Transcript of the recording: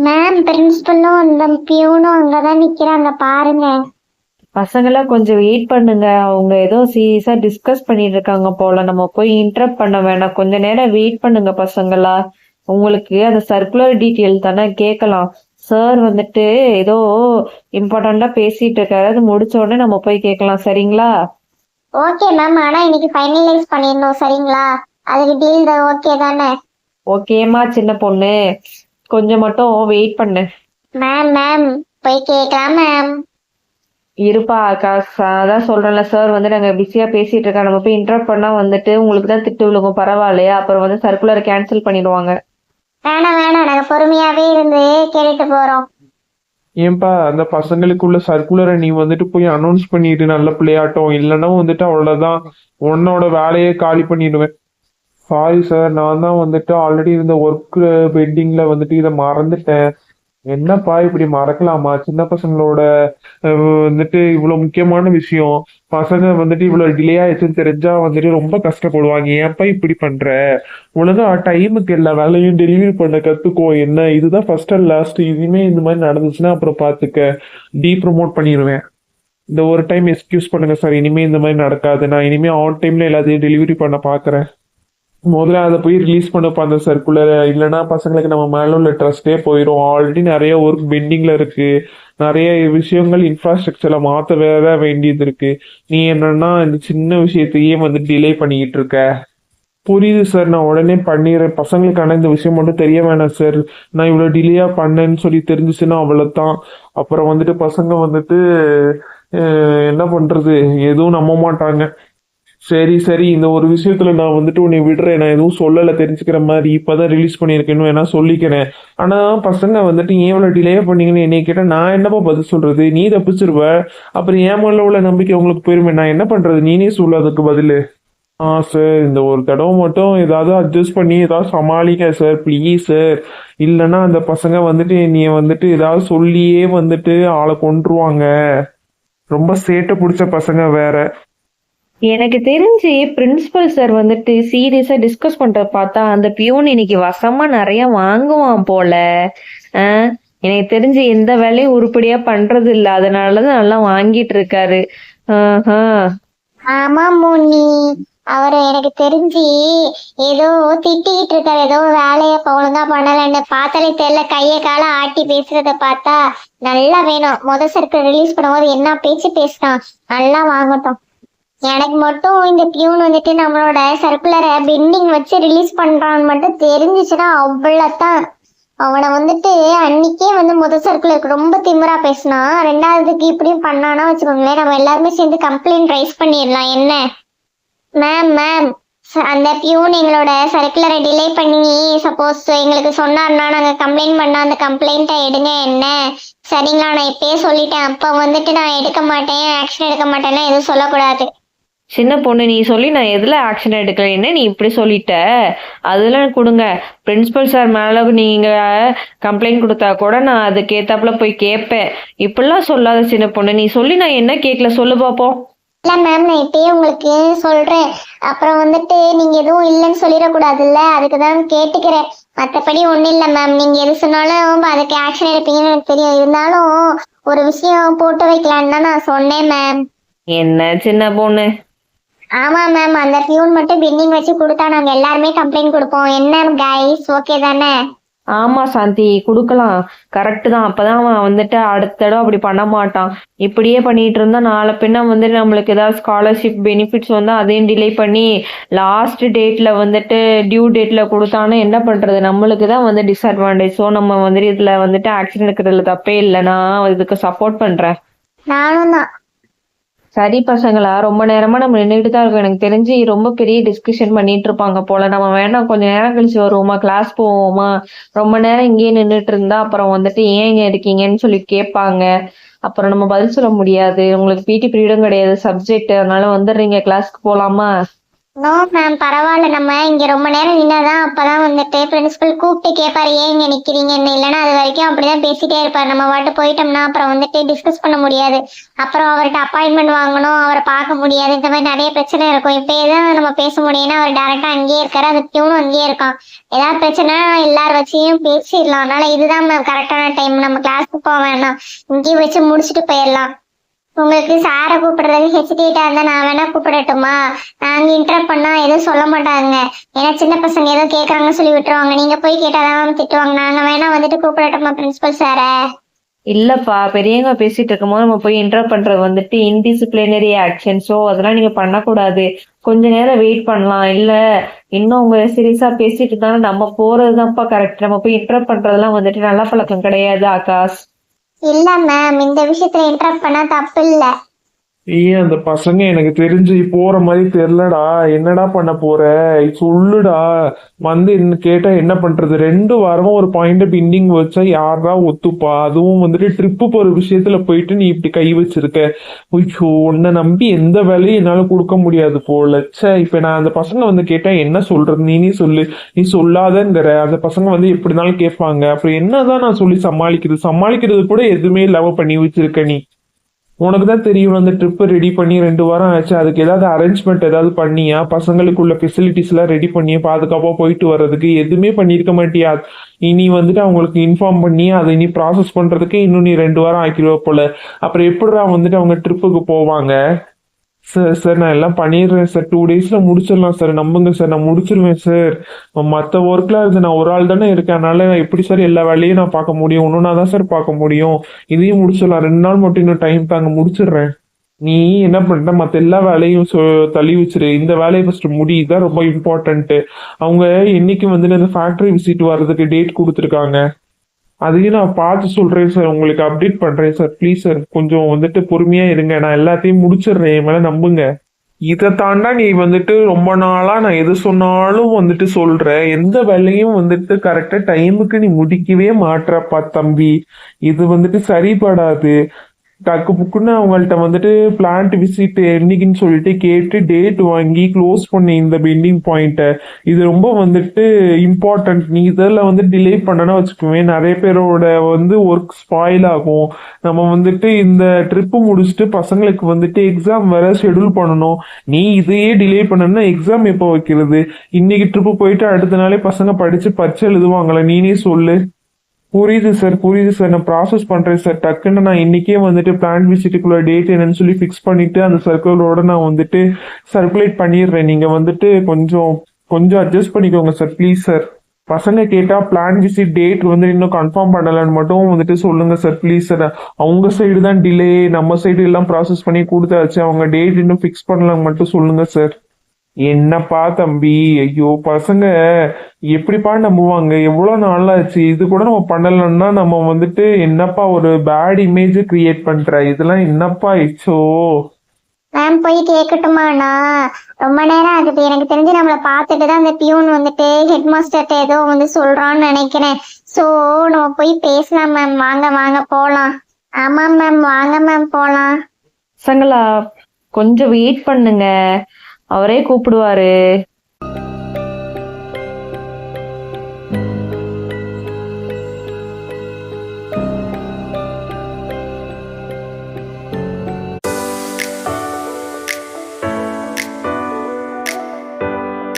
Ma'am பிரின்சிபலும் அந்த பியூனும் அங்கதான் நிக்கிறாங்க பாருங்க. பசங்களாம் கொஞ்சம் வெயிட் பண்ணுங்க. அவங்க ஏதோ சீரியஸா டிஸ்கஸ் பண்ணிட்டு இருக்காங்க போல. நம்ம போய் இன்டரப்ட் பண்ண வேணாம். கொஞ்ச நேரம் வெயிட் பண்ணுங்க பசங்களா. உங்களுக்கு அந்த சர்க்குலர் டீட்டெயில் தானே கேட்கலாம். சார் வந்துட்டு ஏதோ இம்பார்ட்டண்டா பேசிட்டு இருக்காரு. அது முடிச்ச உடனே நம்ம போய் கேட்கலாம். சரிங்களா? ஓகே மேம், ஆனா இன்னைக்கு ஃபைனலைஸ் பண்ணிடணும் சரிங்களா? அதுக்கு டீல் தான் ஓகே தானே? ஓகேம்மா சின்ன பொண்ணு, கொஞ்சம் மட்டும் வெயிட் பண்ணு. மேம் மேம் போய் கேட்கலாம் மேம். இருப்பா அதான் சொல்றேன்ல, சார் வந்து நாங்க பிஸியா பேசிட்டு இருக்கோம். நம்ம போய் இன்டரப்ட் பண்ணா வந்துட்டு உங்களுக்கு தான் திட்டு விழுகும். பரவாயில்லையா? அப்புறம் வந்து சர்க்குலர் கேன்சல் பண்ணிடுவாங்க. வேணாம் வேணாம், நாங்க பொறுமையாவே இருந்து கேட்டுட்டு போறோம். ஏன்பா அந்த பசங்களுக்குள்ள சர்க்குலரை நீ வந்துட்டு போய் அனௌன்ஸ் பண்ணிடு, நல்ல பிள்ளையாட்டம். இல்லைன்னா வந்துட்டு அவ்வளவுதான், உன்னோட வேலையை காலி பண்ணிடுவேன். சாரி சார், நான் தான் வந்துட்டு ஆல்ரெடி இருந்த ஒர்க் பெண்டிங்ல வந்துட்டு இதை மறந்துட்டேன். என்னப்பா இப்படி மறக்கலாமா? சின்ன பசங்களோட வந்துட்டு இவ்வளவு முக்கியமான விஷயம். பசங்க வந்துட்டு இவ்வளவு டிலே ஆயிடுச்சுன்னு தெரிஞ்சா வந்துட்டு ரொம்ப கஷ்டப்படுவாங்க. ஏன்ப்பா இப்படி பண்ற? ஒழுங்கா டைமுக்கு எல்லா வேலையும் டெலிவரி பண்ண கத்துக்கோ. என்ன இதுதான் ஃபர்ஸ்ட் அண்ட் லாஸ்ட். இனிமே இந்த மாதிரி நடந்துச்சுன்னா அப்புறம் பாத்துக்க, ப்ரமோட் பண்ணிடுவேன். இந்த ஒரு டைம் எக்ஸ்கியூஸ் பண்ணுங்க சார். இனிமே இந்த மாதிரி நடக்காது. நான் இனிமே ஆன் டைம்ல எல்லாத்தையும் டெலிவரி பண்ண பாக்குறேன். முதல்ல அதை போய் ரிலீஸ் பண்ணப்ப அந்த சர்க்குலர். இல்லைன்னா பசங்களுக்கு நம்ம மேல உள்ள ட்ரஸ்டே போயிடும். ஆல்ரெடி நிறைய ஒர்க் பெண்டிங்ல இருக்கு. நிறைய விஷயங்கள் இன்ஃப்ராஸ்ட்ரக்சர்ல மாத்த வேற வேண்டியது இருக்கு. நீ என்னன்னா இந்த சின்ன விஷயத்தையே வந்து டிலே பண்ணிக்கிட்டு இருக்க. புரியுது சார், நான் உடனே பண்ணிடுறேன். பசங்களுக்கான இந்த விஷயம் மட்டும் தெரிய வேணாம் சார். நான் இவ்வளவு டிலேயா பண்ணேன்னு சொல்லி தெரிஞ்சுச்சுன்னா அவ்வளவுதான். அப்புறம் வந்துட்டு பசங்க வந்துட்டு என்ன பண்றது, எதுவும் நம்ப மாட்டாங்க. சரி சரி, இந்த ஒரு விஷயத்துல நான் வந்துட்டு உன்னை விடுறேன். நான் எதுவும் சொல்லலை தெரிஞ்சுக்கிற மாதிரி. இப்பதான் ரிலீஸ் பண்ணியிருக்கேன்னு வேணா சொல்லிக்கிறேன். ஆனா பசங்க வந்துட்டு ஏன் இவ்வளவு டிலே பண்ணீங்கன்னு என்னை கேட்டா நான் என்னப்பா பதில் சொல்றது? நீ தப்பிச்சிருவ. அப்புறம் ஏன் மேல உள்ள நம்பிக்கை உங்களுக்கு போயிருமே. நான் என்ன பண்றது? நீனே சொல்லு அதுக்கு பதிலு. சார், இந்த ஒரு தடவை மட்டும் ஏதாவது அட்ஜஸ்ட் பண்ணி ஏதாவது சமாளிங்க சார், ப்ளீஸ் சார். இல்லைன்னா அந்த பசங்க வந்துட்டு நீ வந்துட்டு ஏதாவது சொல்லியே வந்துட்டு ஆளை கொன்றுவாங்க. ரொம்ப சேட்டை பிடிச்ச பசங்க வேற. எனக்கு தெரிஞ்சு பிரின்சிபல் சார் வந்துட்டு சீரியஸா டிஸ்கஸ் பண்றத பார்த்தா அந்த பியூன் இன்னைக்கு வசமா நிறைய வாங்குவான் போல. எனக்கு தெரிஞ்சு எந்த வேலையும் உருப்படியா பண்றது இல்ல, அதனாலதான் நல்லா வாங்கிட்டு இருக்காரு. ஆமா மோனி, அவரு எனக்கு தெரிஞ்சு ஏதோ திட்டிக்கிட்டு இருக்காரு. ஏதோ வேலைய ஒழுங்கா பண்ணலன்னு பார்த்தாலே தெரியல. கைய கால ஆட்டி பேசுறத பார்த்தா நல்லா வேணும். சர்க்கிள் ரிலீஸ் பண்ணும்போது என்ன பேச்சு பேசினான், நல்லா வாங்கட்டும். எனக்கு மட்டும் இந்த பியூன் வந்துட்டு நம்மளோட சர்க்குலரை பெண்டிங் வச்சு ரிலீஸ் பண்றான்னு மட்டும் தெரிஞ்சிச்சுன்னா அவ்வளவுதான். அவனை வந்துட்டு அன்னைக்கே வந்து சர்க்குலருக்கு ரொம்ப திமிரா பேசினா, ரெண்டாவதுக்கு இப்படியும் பண்ணானா வச்சுக்கோங்களேன், நம்ம எல்லாருமே சேர்ந்து கம்ப்ளைண்ட் ரைஸ் பண்ணிடலாம். என்ன மேம் மேம், அந்த பியூன் எங்களோட சர்க்குலரை டிலே பண்ணி சப்போஸ் எங்களுக்கு சொன்னார்னா நாங்க கம்ப்ளைண்ட் பண்ணா அந்த கம்ப்ளைண்ட்டை எடுங்க. என்ன சரிங்களா? நான் இப்பயே சொல்லிட்டேன். அப்ப வந்துட்டு நான் எடுக்க மாட்டேன், ஆக்ஷன் எடுக்க மாட்டேன்னா எதுவும் சொல்லக்கூடாது. சின்ன பொண்ணு, நீ சொல்லி நான் எதுல ஆக்ஷன் எடுக்கல? என்ன நீ இப்படி சொல்லிட்ட? அதெல்லாம் கொடுங்க. பிரின்சிபல் சார் மேல நீங்க கம்ப்ளைண்ட் கொடுத்தா கூட நான் அதுக்கு ஏத்தாப்புல போய் கேட்பேன். இப்படிலாம் சொல்லாத சின்ன பொண்ணு. நீ சொல்லி நான் என்ன கேட்கல, சொல்லு பாப்போம். இல்ல மேம், நான் இப்பயே உங்களுக்கு சொல்றேன். அப்புறம் வந்துட்டு நீங்க எதுவும் இல்லைன்னு சொல்லிடக்கூடாதுல்ல, அதுக்குதான் கேட்டுக்கிறேன். மற்றபடி ஒண்ணும் இல்ல மேம். நீங்க எது சொன்னாலும் அதுக்கு ஆக்ஷன் எடுப்பீங்கன்னு எனக்கு தெரியும். இருந்தாலும் ஒரு விஷயம் போட்டு வைக்கலான்னு தான் நான் சொன்னேன் மேம். என்ன சின்ன பொண்ணு? ஆமா மேம், அந்த பியூன் மட்டும் பெண்டிங் வச்சு கொடுத்தா நாங்க எல்லாருமே கம்ப்ளைண்ட் கொடுப்போம். என்ன கைஸ், ஓகே தானே? ஆமா சாந்தி, குடுக்கலாம். கரெக்ட் தான். அப்பதான் அவன் வந்துட்டு அடுத்த தடவை அப்படி பண்ண மாட்டான். இப்படியே பண்ணிட்டு இருந்தா நாளை பின்ன வந்துட்டு நம்மளுக்கு ஏதாவது ஸ்காலர்ஷிப் பெனிஃபிட்ஸ் வந்து அதையும் டிலே பண்ணி லாஸ்ட் டேட்ல வந்துட்டு டியூ டேட்ல கொடுத்தானு என்ன பண்றது? நம்மளுக்கு தான் வந்து டிஸ்அட்வான்டேஜ். ஸோ நம்ம வந்துட்டு இதுல வந்துட்டு ஆக்ஷன் எடுக்கிறதுல தப்பே இல்லை. நான் இதுக்கு சப்போர்ட் பண்றேன். நானும் தான். சரி பசங்களா, ரொம்ப நேரமா நம்ம நின்றுட்டு தான் இருக்கோம். எனக்கு தெரிஞ்சு ரொம்ப பெரிய டிஸ்கஷன் பண்ணிட்டு இருப்பாங்க போல. நம்ம வேணா கொஞ்ச நேரம் கழிச்சு வருவோமா, கிளாஸ் போவோமா? ரொம்ப நேரம் இங்கேயே நின்றுட்டு இருந்தா அப்புறம் வந்துட்டு ஏன் இங்க இருக்கீங்கன்னு சொல்லி கேட்பாங்க. அப்புறம் நம்ம பதில் சொல்ல முடியாது. உங்களுக்கு பிடி பீரியடும் கிடையாது, சப்ஜெக்ட். அதனால வந்துடுறீங்க, கிளாஸ்க்கு போலாமா? நோ மேம், பரவாயில்ல. நம்ம இங்க ரொம்ப நேரம் நின்னாதான் அப்பதான் வந்துட்டு பிரின்சிபல் கூப்பிட்டு கேட்பாரு ஏன் இங்க நிக்கிறீங்கன்னு. இல்லைன்னா அது வரைக்கும் அப்படிதான் பேசிட்டே இருப்பாரு. நம்ம வாட்டு போயிட்டோம்னா அப்புறம் வந்துட்டு டிஸ்கஸ் பண்ண முடியாது. அப்புறம் அவர்கிட்ட அப்பாயின்மெண்ட் வாங்கணும், அவரை பார்க்க முடியாது. இந்த மாதிரி நிறைய பிரச்சனை இருக்கும். இப்ப தான் நம்ம பேச முடியும்னா அவர் டேரக்டா அங்கேயே இருக்காரு, அந்த பியூனும் அங்கேயே இருக்கான். ஏதாவது பிரச்சனை எல்லாரும் வச்சியும் பேசிடலாம். அதனால இதுதான் மேம் கரெக்டான டைம். நம்ம கிளாஸ்க்கு போக வேணாம், இங்கேயும் வச்சு முடிச்சுட்டு போயிடலாம். உங்களுக்கு சாரை கூப்பிடுறது ஹெசிடேட்டா இருந்தா நான் வேணா கூப்பிடட்டுமா? நாங்க இன்டரப்ட் பண்ணா எதுவும் சொல்ல மாட்டாங்க. ஏன்னா சின்ன பசங்க ஏதோ கேக்குறாங்கன்னு சொல்லி விட்டுருவாங்க. நீங்க போய் கேட்டாதான் திட்டுவாங்க. நாங்க வேணா வந்துட்டு கூப்பிடட்டுமா பிரின்சிபல் சார? இல்லப்பா, பெரியவங்க பேசிட்டு இருக்கும்போது நம்ம போய் இன்டர் பண்றது வந்துட்டு இன்டிசிப்ளினரி ஆக்ஷன். ஸோ அதெல்லாம் நீங்க பண்ணக்கூடாது. கொஞ்ச நேரம் வெயிட் பண்ணலாம். இல்ல இன்னும் அவங்க சீரியஸா பேசிட்டு இருந்தாலும் நம்ம போறதுதான்ப்பா கரெக்ட். நம்ம போய் இன்டர் பண்றதெல்லாம் வந்துட்டு நல்ல பழக்கம் கிடையாது ஆகாஷ். இல்ல மேம், இந்த விஷயத்துல இன்டரப்ட் பண்ணா தப்பு இல்ல. ஏன் அந்த பசங்க எனக்கு தெரிஞ்சு போற மாதிரி தெரியலடா. என்னடா பண்ண போற சொல்லுடா. வந்து என்ன கேட்டா என்ன பண்றது? 2 வாரமா ஒரு பாயிண்ட் பெண்டிங் வச்சா யாரா ஒத்துப்பா? அதுவும் வந்துட்டு ட்ரிப்பு போற விஷயத்துல போயிட்டு நீ இப்படி கை வச்சிருக்க. ஐயோ, உன்னை நம்பி எந்த வேலையும் என்னால கொடுக்க முடியாது போல. ச்சே, இப்ப நான் அந்த பசங்க வந்து கேட்டா என்ன சொல்றது? நீனே சொல்லு. நீ சொல்லாதங்கிற அந்த பசங்க வந்து எப்படினாலும் கேட்பாங்க. அப்புறம் என்னதான் நான் சொல்லி சமாளிக்கிறது கூட எதுவுமே இல்லாம பண்ணி வச்சிருக்க நீ. உனக்கு தான் தெரியும், அந்த ட்ரிப்பு ரெடி பண்ணி 2 வாரம் ஆச்சு. அதுக்கு ஏதாவது அரேஞ்ச்மெண்ட் ஏதாவது பண்ணியா? பசங்களுக்குள்ள ஃபெசிலிட்டிஸ் எல்லாம் ரெடி பண்ணியா? பாதுகாப்பா போயிட்டு வர்றதுக்கு எதுவுமே பண்ணியிருக்க மாட்டியா? இனி வந்துட்டு அவங்களுக்கு இன்ஃபார்ம் பண்ணி அதை இனி ப்ராசஸ் பண்றதுக்கு இன்னும் நீ 2 வாரம் ஆக்கிடுவ போல. அப்புறம் எப்படிடா வந்துட்டு அவங்க ட்ரிப்புக்கு போவாங்க? சார் நான் எல்லாம் பண்ணிடுறேன் சார். 2 daysல முடிச்சிடலாம் சார். நம்புங்க சார், நான் முடிச்சிருவேன் சார். மற்ற ஒர்க்லாம் இருந்து நான் ஒரு ஆள் தானே இருக்கேன். அதனால எப்படி சார் எல்லா வேலையும் நான் பார்க்க முடியும்? ஒன்றுனா தான் சார் பார்க்க முடியும். இதையும் முடிச்சிடலாம். 2 நாள் மட்டும் இன்னும் டைம் தாங்க, முடிச்சிடுறேன். நீ என்ன பண்ற? மற்ற எல்லா வேலையும் தள்ளி வச்சிரு. இந்த வேலையை ஃபர்ஸ்ட் முடி. இதுதான் ரொம்ப இம்பார்ட்டன்ட். அவங்க என்னைக்கு வந்துட்டு அந்த ஃபேக்டரி விசிட் வர்றதுக்கு டேட் கொடுத்துருக்காங்க. அதையும் நான் பார்த்து சொல்றேன் சார், உங்களுக்கு அப்டேட் பண்றேன் சார். ப்ளீஸ் சார், கொஞ்சம் வந்துட்டு பொறுமையா இருங்க. நான் எல்லாத்தையும் முடிச்சிடுறேன், என் மேல நம்புங்க. இதை தாண்டா நீ வந்துட்டு ரொம்ப நாளா நான் எது சொன்னாலும் வந்துட்டு சொல்ற. எந்த வேலையும் வந்துட்டு கரெக்டா டைமுக்கு நீ முடிக்கவே மாட்றப்பா தம்பி. இது வந்துட்டு சரிப்படாது. டக்கு புக்குன்னு அவங்கள்ட்ட வந்துட்டு பிளான்ட் விசிட் என்னைக்குன்னு சொல்லிட்டு கேட்டு டேட் வாங்கி க்ளோஸ் பண்ணி இந்த பெண்டிங் பாயிண்ட்டை. இது ரொம்ப வந்துட்டு இம்பார்ட்டன்ட். நீ இதில் வந்து டிலே பண்ணனா வச்சுக்கோவேன், நிறைய பேரோட வந்து ஒர்க் ஸ்பாயில் ஆகும். நம்ம வந்துட்டு இந்த ட்ரிப்பு முடிச்சுட்டு பசங்களுக்கு வந்துட்டு எக்ஸாம் வேற ஷெடியூல் பண்ணணும். நீ இதையே டிலே பண்ணனா எக்ஸாம் எப்போ வைக்கிறது? இன்னைக்கு ட்ரிப்பு போயிட்டு அடுத்த நாளே பசங்க படிச்சு பரீட்சை எழுதுவாங்களே, நீனே சொல்லு. புரியுது சார், புரியுது சார். நான் ப்ராசஸ் பண்றேன் சார். டக்குன்னு நான் இன்னைக்கே வந்துட்டு பிளான் விசிட்டுக்குள்ள டேட் என்னன்னு சொல்லி ஃபிக்ஸ் பண்ணிட்டு அந்த சர்க்கிளோட நான் வந்துட்டு சர்க்குலேட் பண்ணிடுறேன். நீங்க வந்துட்டு கொஞ்சம் கொஞ்சம் அட்ஜஸ்ட் பண்ணிக்கோங்க சார், ப்ளீஸ் சார். பசங்க கேட்டா பிளான் விசிட் டேட் வந்து இன்னும் கன்ஃபார்ம் பண்ணலன்னு மட்டும் வந்துட்டு சொல்லுங்க சார், ப்ளீஸ் சார். அவங்க சைடு தான் டிலே, நம்ம சைடு எல்லாம் ப்ராசஸ் பண்ணி கொடுத்தாச்சு. அவங்க டேட் இன்னும் ஃபிக்ஸ் பண்ணலான்னு மட்டும் சொல்லுங்க சார். என்னப்பா தம்பி, ஐயோ பசங்க எப்படிப்பா நம்புவாங்க? எவ்வளவு நாள் ஆச்சு. இது கூட நம்ம பண்ணலன்னா நம்ம வந்துட்டு என்னப்பா ஒரு பேட் இமேஜ் கிரியேட் பண்ற. இதெல்லாம் என்னப்பா இச்சோ. மேம் போய் கேட்கட்டுமாண்ணா? ரொம்ப நேரம் ஆகுது. எனக்கு தெரிஞ்சு நம்மளை பார்த்துட்டு தான் அந்த பியூன் வந்துட்டு ஹெட் மாஸ்டர்கிட்ட ஏதோ வந்து சொல்றான்னு நினைக்கிறேன். ஸோ நம்ம போய் பேசலாம் மேம். வாங்க வாங்க போலாம். ஆமா மேம், வாங்க மேம் போலாம். பசங்களா, கொஞ்சம் வெயிட் பண்ணுங்க, அவரே கூப்பிடுவாரு.